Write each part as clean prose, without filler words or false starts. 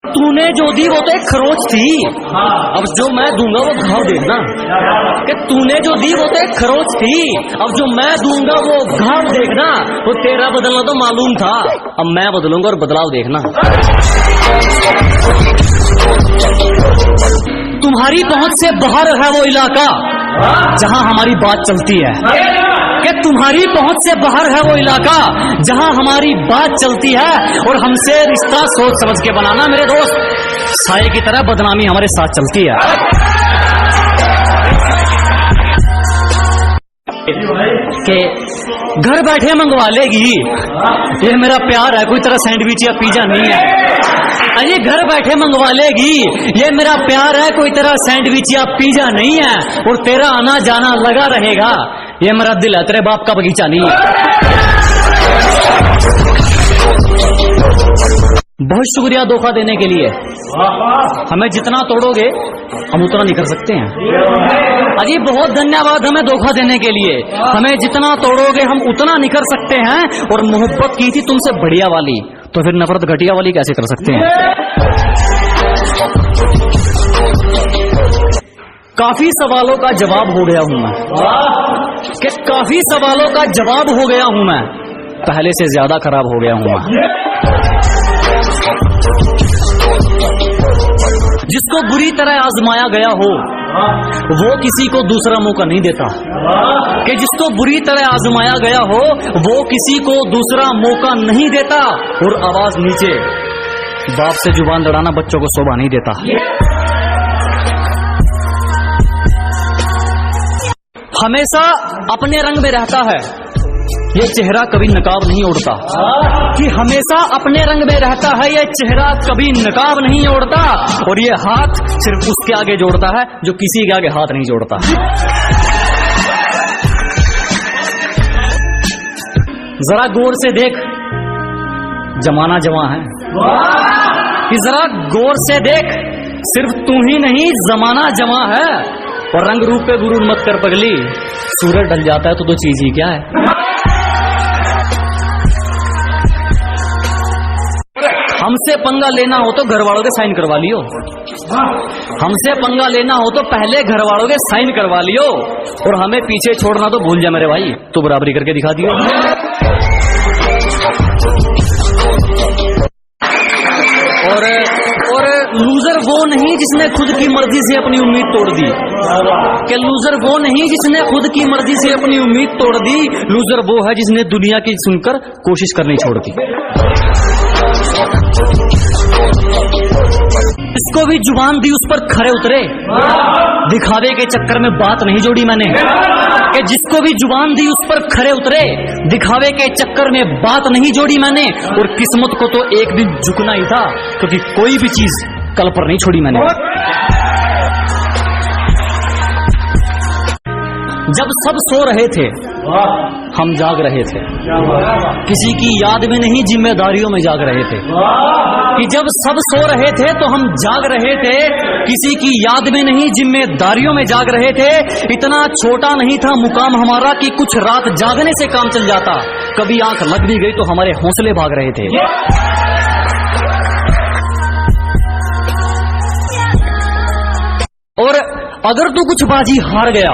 तूने जो दी वो तो एक खरोच थी, अब जो मैं दूंगा वो घाव देखना। कि तूने जो दी वो तो एक खरोच थी, अब जो मैं दूंगा वो घाव देखना। वो तेरा बदलना तो मालूम था, अब मैं बदलूंगा और बदलाव देखना। तुम्हारी पहुंच से बाहर है वो इलाका जहां हमारी बात चलती है। कि तुम्हारी पहुंच से बाहर है वो इलाका जहां हमारी बात चलती है, और हमसे रिश्ता सोच समझ के बनाना मेरे दोस्त, साये की तरह बदनामी हमारे साथ चलती है। कि घर बैठे मंगवा लेगी, ये मेरा प्यार है, कोई तरह सैंडविच या पिज्जा नहीं है। अरे घर बैठे मंगवा लेगी, ये मेरा प्यार है, कोई तरह सैंडविच या पिज्जा नहीं है। और तेरा आना जाना लगा रहेगा, ये मेरा दिल है, तेरे बाप का बगीचा नहीं है। बहुत शुक्रिया धोखा देने के लिए। हमें जितना तोड़ोगे हम उतना नहीं कर सकते हैं। अजी बहुत धन्यवाद हमें धोखा देने के लिए। हमें जितना तोड़ोगे हम उतना नहीं कर सकते हैं। और मोहब्बत की थी तुमसे बढ़िया वाली, तो फिर नफरत घटिया वाली कैसे कर सकते हैं। काफी सवालों का जवाब हो गया हूं मैं, कि काफी सवालों का जवाब हो गया हूं मैं, पहले से ज्यादा खराब हो गया हूं मैं। जिसको बुरी तरह आजमाया गया हो वो किसी को दूसरा मौका नहीं देता। कि जिसको बुरी तरह आजमाया गया हो वो किसी को दूसरा मौका नहीं देता। और आवाज नीचे, बाप से जुबान लड़ाना बच्चों को शोभा नहीं देता। हमेशा अपने रंग में रहता है, ये चेहरा कभी नकाब नहीं ओढ़ता। कि हमेशा अपने रंग में रहता है, ये चेहरा कभी नकाब नहीं ओढ़ता। और ये हाथ सिर्फ उसके आगे जोड़ता है जो किसी के आगे हाथ नहीं जोड़ता। जरा गौर से देख, जमाना जवां है। कि जरा गौर से देख, सिर्फ तू ही नहीं जमाना जवां है। और रंग रूप पे गुरूर मत कर पगली, सूरज ढल जाता है तो चीज ही क्या है। हमसे पंगा लेना हो तो घर वालों के साइन करवा लियो। हमसे पंगा लेना हो तो पहले घर वालों के साइन करवा लियो। और हमें पीछे छोड़ना तो भूल जा मेरे भाई, तो बराबरी करके दिखा दियो। और लूजर वो नहीं जिसने खुद की मर्जी से अपनी उम्मीद तोड़ दी। कि लूजर वो नहीं जिसने खुद की मर्जी से अपनी उम्मीद तोड़ दी। लूजर वो है जिसने दुनिया की सुनकर कोशिश करनी छोड़ दी। इसको भी जुबान दी उस पर खरे उतरे, दिखावे के चक्कर में बात नहीं जोड़ी मैंने। कि जिसको भी जुबान दी उस पर खरे उतरे, दिखावे के चक्कर में बात नहीं जोड़ी मैंने। और किस्मत को तो एक दिन झुकना ही था, क्योंकि कोई भी चीज कल पर नहीं छोड़ी मैंने। जब सब सो रहे थे हम जाग रहे थे, किसी की याद में नहीं जिम्मेदारियों में जाग रहे थे। कि जब सब सो रहे थे तो हम जाग रहे थे, किसी की याद में नहीं जिम्मेदारियों में जाग रहे थे। इतना छोटा नहीं था मुकाम हमारा कि कुछ रात जागने से काम चल जाता। कभी आंख लग भी गई तो हमारे हौसले भाग रहे थे। और अगर तू कुछ बाजी हार गया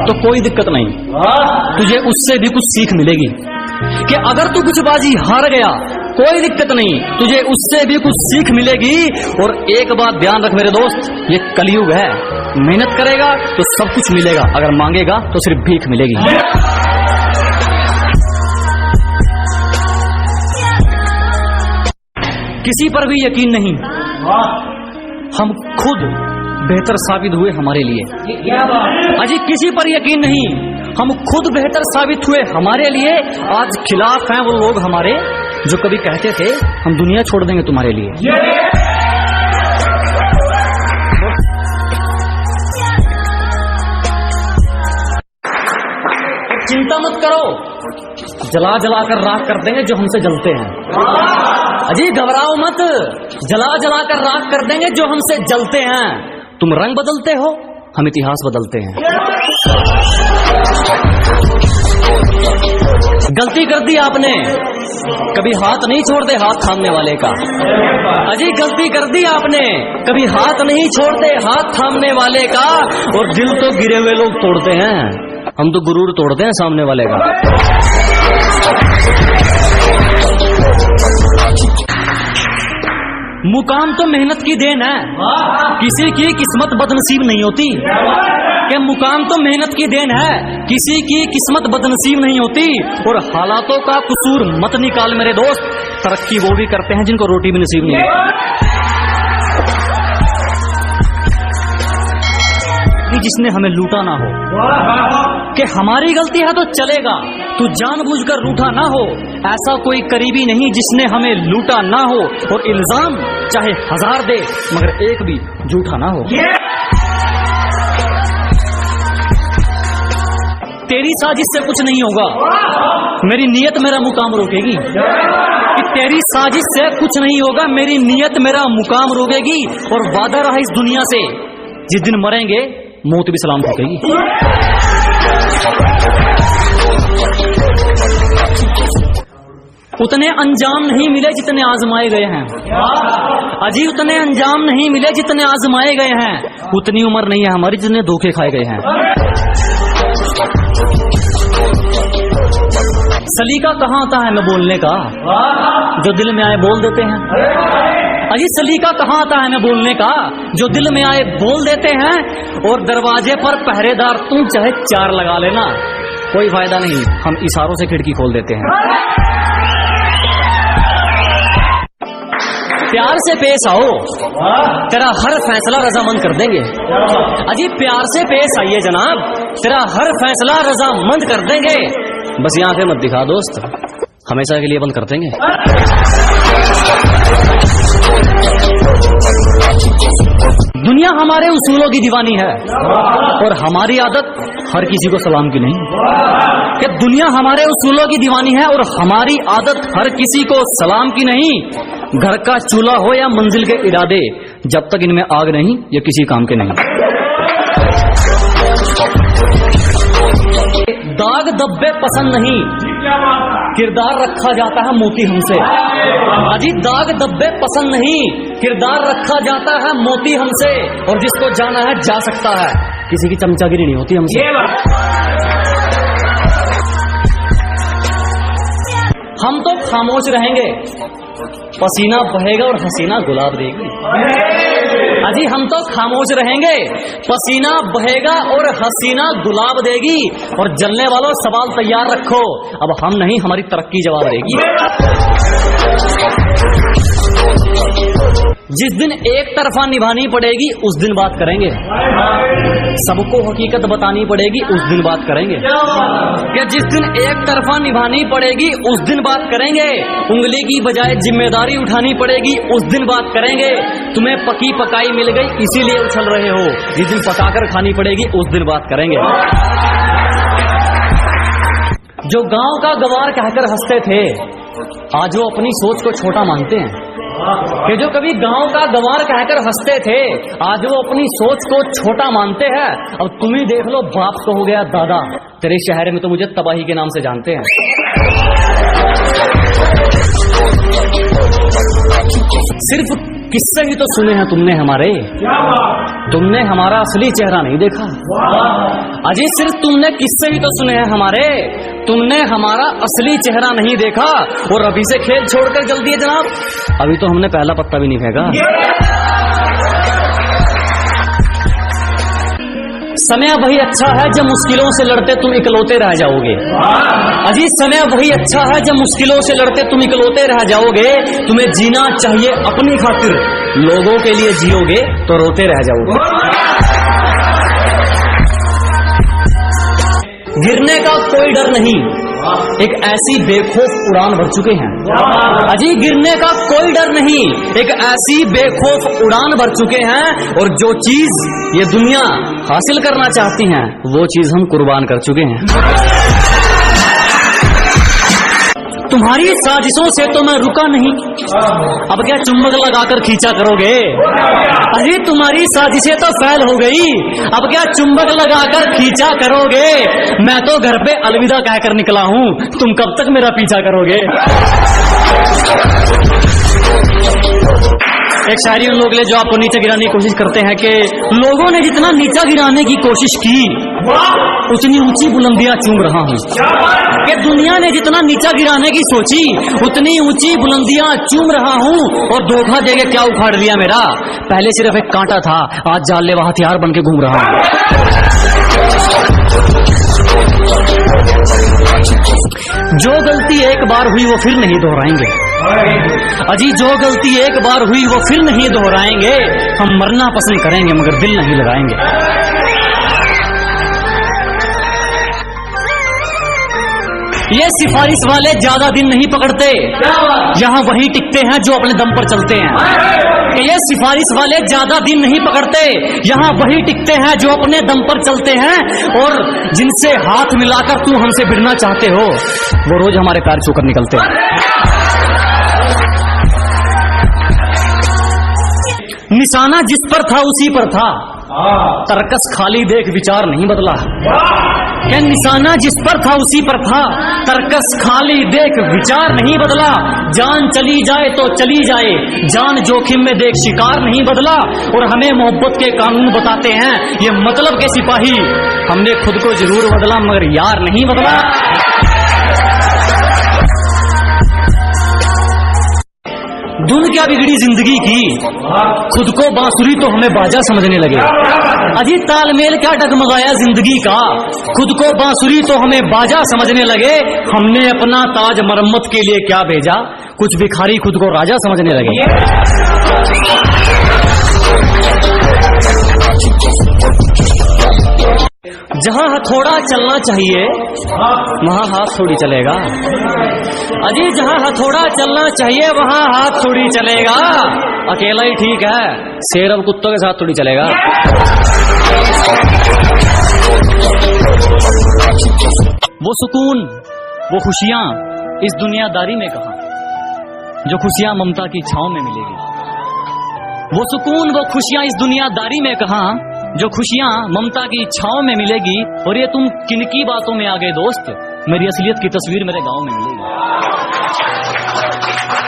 तो कोई दिक्कत नहीं, तुझे उससे भी कुछ सीख मिलेगी। कि अगर तू कुछ बाजी हार गया कोई दिक्कत नहीं, तुझे उससे भी कुछ सीख मिलेगी। और एक बात ध्यान रख मेरे दोस्त, ये कलयुग है, मेहनत करेगा तो सब कुछ मिलेगा, अगर मांगेगा तो सिर्फ भीख मिलेगी। किसी पर भी यकीन नहीं, हम खुद बेहतर साबित हुए हमारे लिए। अजी किसी पर यकीन नहीं, हम खुद बेहतर साबित हुए हमारे लिए। आज खिलाफ हैं वो लोग हमारे जो कभी कहते थे हम दुनिया छोड़ देंगे तुम्हारे लिए। चिंता मत करो, जला जला कर राख कर देंगे जो हमसे जलते हैं। अजी घबराओ मत, जला जला कर राख कर देंगे जो हमसे जलते हैं। तुम रंग बदलते हो, हम इतिहास बदलते हैं। गलती कर दी आपने, कभी हाथ नहीं छोड़ते हाथ थामने वाले का। अजी गलती कर दी आपने, कभी हाथ नहीं छोड़ते हाथ थामने वाले का। और दिल तो गिरे हुए लोग तोड़ते हैं, हम तो गुरूर तोड़ते हैं सामने वाले का। मुकाम तो मेहनत की देन है, किसी की किस्मत बदनसीब नहीं होती। कि मुकाम तो मेहनत की देन है, किसी की किस्मत बदनसीब नहीं होती। और हालातों का कसूर मत निकाल मेरे दोस्त, तरक्की वो भी करते हैं जिनको रोटी भी नसीब नहीं होती। जिसने हमें लूटा ना हो, कि हमारी गलती है तो चलेगा, तू जानबूझकर रूठा ना हो। ऐसा कोई करीबी नहीं जिसने हमें लूटा ना हो। और इल्जाम चाहे 1000 दे मगर एक भी झूठा ना हो। तेरी साजिश से कुछ नहीं होगा, मेरी नीयत मेरा मुकाम रोकेगी। कि तेरी साजिश से कुछ नहीं होगा, मेरी नीयत मेरा मुकाम रोकेगी। और वादा रहा इस दुनिया से, जिस दिन मरेंगे मौत भी सलाम ठोकेगी। उतने अंजाम नहीं मिले जितने आजमाए गए हैं। अजी उतने अंजाम नहीं मिले जितने आजमाए गए हैं। उतनी उम्र नहीं है हमारी जितने धोखे खाए गए हैं। सलीका कहाँ आता है मैं बोलने का, जो दिल में आए बोल देते हैं। अजी सलीका कहाँ आता है मैं बोलने का, जो दिल में आए बोल देते हैं। और दरवाजे पर पहरेदार तू चाहे 4 लगा लेना, कोई फायदा नहीं, हम इशारों से खिड़की खोल देते हैं। प्यार से पेश आओ, तेरा हर फैसला रजामंद कर देंगे। अजी प्यार से पेश आइए जनाब, तेरा हर फैसला रजामंद कर देंगे। बस यहाँ पे मत दिखा दोस्त, हमेशा के लिए बंद कर देंगे। दुनिया हमारे उसूलों की दीवानी है, और हमारी आदत हर किसी को सलाम की नहीं। कि दुनिया हमारे उसूलों की दीवानी है और हमारी आदत हर किसी को सलाम की नहीं। घर का चूल्हा हो या मंजिल के इरादे, जब तक इनमें आग नहीं ये किसी काम के नहीं। दाग धब्बे पसंद नहीं, किरदार रखा जाता है मोती हमसे। अजी दाग धब्बे पसंद नहीं, किरदार रखा जाता है मोती हमसे। और जिसको जाना है जा सकता है, किसी की चमचागिरी नहीं होती हमसे। हम तो खामोश रहेंगे, पसीना बहेगा और हसीना गुलाब देगी। अजी हम तो खामोश रहेंगे, पसीना बहेगा और हसीना गुलाब देगी। और जलने वालों सवाल तैयार रखो, अब हम नहीं हमारी तरक्की जवाब देगी। जिस दिन एक तरफा निभानी पड़ेगी उस दिन बात करेंगे, सबको हकीकत बतानी पड़ेगी उस दिन बात करेंगे। क्या जिस दिन एक तरफा निभानी पड़ेगी उस दिन बात करेंगे। उंगली की बजाय जिम्मेदारी उठानी पड़ेगी उस दिन बात करेंगे। तुम्हें पकी पकाई मिल गई इसीलिए उछल रहे हो, जिस दिन पकाकर खानी पड़ेगी उस दिन बात करेंगे। जो गांव का गवार कहकर हंसते थे आज वो अपनी सोच को छोटा मानते हैं। कि जो कभी गांव का गवार कहकर हंसते थे आज वो अपनी सोच को छोटा मानते हैं। अब तुम ही देख लो, बाप तो हो गया दादा, तेरे शहर में तो मुझे तबाही के नाम से जानते हैं। सिर्फ किस्से ही तो सुने हैं तुमने हमारे, तुमने हमारा असली चेहरा नहीं देखा। अजी सिर्फ तुमने किस्से ही तो सुने हैं हमारे, तुमने हमारा असली चेहरा नहीं देखा। और अभी से खेल छोड़कर जल्दी है जनाब, अभी तो हमने पहला पत्ता भी नहीं फेंका। समय वही अच्छा है जब मुश्किलों से लड़ते तुम इकलौते रह जाओगे। अजी समय वही अच्छा है जब मुश्किलों से लड़ते तुम इकलौते रह जाओगे। तुम्हें जीना चाहिए अपनी खातिर, लोगों के लिए जियोगे तो रोते रह जाओगे। गिरने का कोई डर नहीं, एक ऐसी बेखौफ उड़ान भर चुके हैं। अजी गिरने का कोई डर नहीं, एक ऐसी बेखौफ उड़ान भर चुके हैं। और जो चीज ये दुनिया हासिल करना चाहती हैं वो चीज हम कुर्बान कर चुके हैं। तुम्हारी साजिशों से तो मैं रुका नहीं, अब क्या चुंबक लगाकर खींचा करोगे? अरे तुम्हारी साजिशें तो फैल हो गई, अब क्या चुंबक लगाकर खींचा करोगे? मैं तो घर पे अलविदा कहकर निकला हूं, तुम कब तक मेरा पीछा करोगे? एक शायरी उन लोग ले जो आपको नीचे गिराने की कोशिश करते हैं कि लोगों ने जितना नीचा गिराने की कोशिश की उतनी ऊंची बुलंदियां चूम रहा हूं, कि दुनिया ने जितना नीचा गिराने की सोची उतनी ऊंची बुलंदियां चूम रहा हूं। और धोखा देके क्या उखाड़ लिया मेरा, पहले सिर्फ एक कांटा था, आज जानलेवा हथियार बन के घूम रहा हूं। जो गलती एक बार हुई वो फिर नहीं दोहराएंगे, अजी जो गलती एक बार हुई वो फिर नहीं दोहराएंगे। हम मरना पसंद करेंगे मगर दिल नहीं लगाएंगे। ये सिफारिश वाले ज्यादा दिन नहीं पकड़ते, यहाँ वही टिकते हैं जो अपने दम पर चलते हैं। ये सिफारिश वाले ज्यादा दिन नहीं पकड़ते, यहाँ वही टिकते हैं जो अपने दम पर चलते हैं। और जिनसे हाथ मिलाकर तू हमसे भिड़ना चाहते हो वो रोज हमारे पैर छूकर निकलते हैं। निशाना जिस पर था उसी पर था, तरकस खाली देख विचार नहीं बदला। क्या निशाना जिस पर था उसी पर था, तरकस खाली देख विचार नहीं बदला। जान चली जाए तो चली जाए, जान जोखिम में देख शिकार नहीं बदला। और हमें मोहब्बत के कानून बताते हैं ये मतलब के सिपाही, हमने खुद को जरूर बदला मगर यार नहीं बदला। धुन क्या बिगड़ी जिंदगी की, खुद को बांसुरी तो हमें बाजा समझने लगे। अजी तालमेल क्या डगमगाया जिंदगी का, खुद को बांसुरी तो हमें बाजा समझने लगे। हमने अपना ताज मरम्मत के लिए क्या भेजा, कुछ भिखारी खुद को राजा समझने लगे। जहां हथौड़ा चलना चाहिए वहां हाथ थोड़ी चलेगा, अजी जहां हथौड़ा चलना चाहिए वहां हाथ थोड़ी चलेगा। अकेला ही ठीक है, शेर अब कुत्तों के साथ थोड़ी चलेगा। वो सुकून वो खुशियां इस दुनियादारी में कहां, जो खुशियां ममता की छांव में मिलेगी। वो सुकून वो खुशियां इस दुनियादारी में कहां, जो खुशियां ममता की छांव में मिलेगी। और ये तुम किनकी बातों में आ गए दोस्त, मेरी असलियत की तस्वीर मेरे गांव में मिलेगी।